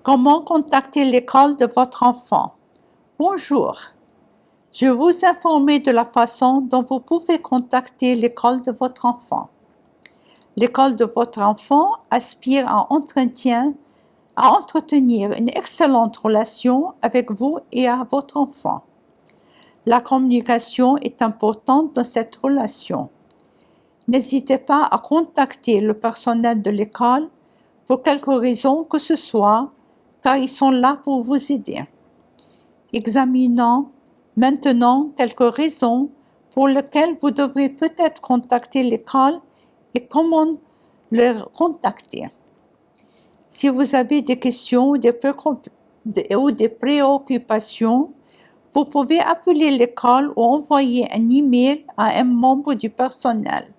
Comment contacter l'école de votre enfant? Bonjour, je vais vous informer de la façon dont vous pouvez contacter l'école de votre enfant. L'école de votre enfant aspire à entretenir une excellente relation avec vous et à votre enfant. La communication est importante dans cette relation. N'hésitez pas à contacter le personnel de l'école pour quelque raison que ce soit, car ils sont là pour vous aider. Examinons maintenant quelques raisons pour lesquelles vous devrez peut-être contacter l'école et comment les contacter. Si vous avez des questions ou des préoccupations, vous pouvez appeler l'école ou envoyer un email à un membre du personnel.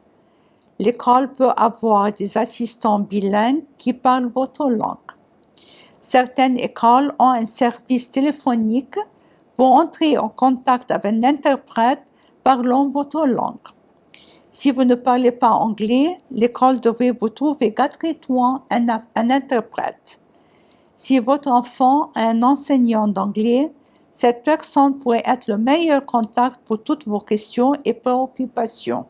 L'école peut avoir des assistants bilingues qui parlent votre langue. Certaines écoles ont un service téléphonique pour entrer en contact avec un interprète parlant votre langue. Si vous ne parlez pas anglais, l'école devrait vous trouver gratuitement un interprète. Si votre enfant a un enseignant d'anglais, cette personne pourrait être le meilleur contact pour toutes vos questions et préoccupations.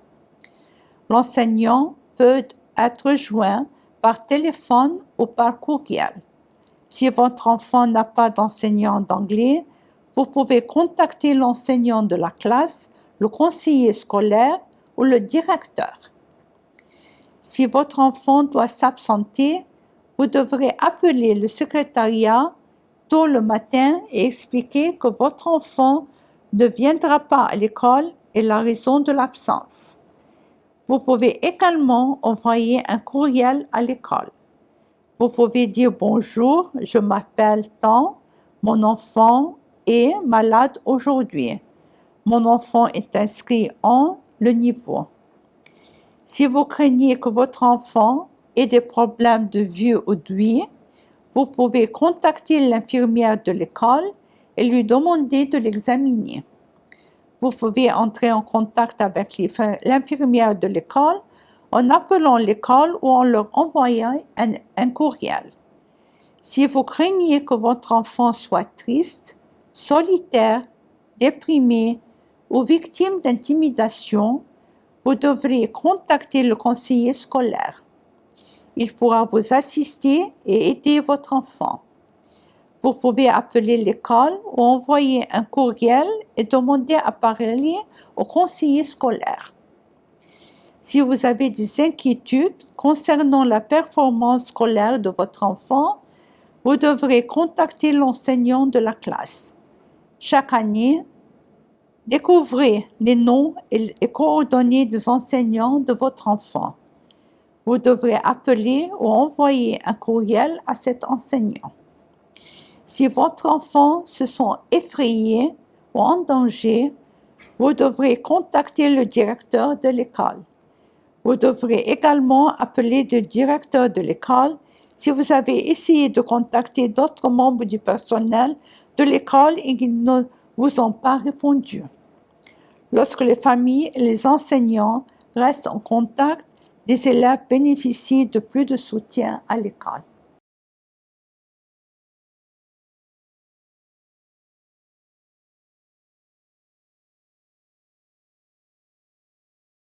L'enseignant peut être joint par téléphone ou par courriel. Si votre enfant n'a pas d'enseignant d'anglais, vous pouvez contacter l'enseignant de la classe, le conseiller scolaire ou le directeur. Si votre enfant doit s'absenter, vous devrez appeler le secrétariat tôt le matin et expliquer que votre enfant ne viendra pas à l'école et la raison de l'absence. Vous pouvez également envoyer un courriel à l'école. Vous pouvez dire bonjour, je m'appelle tant, mon enfant est malade aujourd'hui. Mon enfant est inscrit en le niveau. Si vous craignez que votre enfant ait des problèmes de vue ou d'ouïe, vous pouvez contacter l'infirmière de l'école et lui demander de l'examiner. Vous pouvez entrer en contact avec l'infirmière de l'école en appelant l'école ou en leur envoyant un courriel. Si vous craignez que votre enfant soit triste, solitaire, déprimé ou victime d'intimidation, vous devrez contacter le conseiller scolaire. Il pourra vous assister et aider votre enfant. Vous pouvez appeler l'école ou envoyer un courriel et demander à parler au conseiller scolaire. Si vous avez des inquiétudes concernant la performance scolaire de votre enfant, vous devrez contacter l'enseignant de la classe. Chaque année, découvrez les noms et coordonnées des enseignants de votre enfant. Vous devrez appeler ou envoyer un courriel à cet enseignant. Si votre enfant se sent effrayé ou en danger, vous devrez contacter le directeur de l'école. Vous devrez également appeler le directeur de l'école si vous avez essayé de contacter d'autres membres du personnel de l'école et qu'ils ne vous ont pas répondu. Lorsque les familles et les enseignants restent en contact, les élèves bénéficient de plus de soutien à l'école.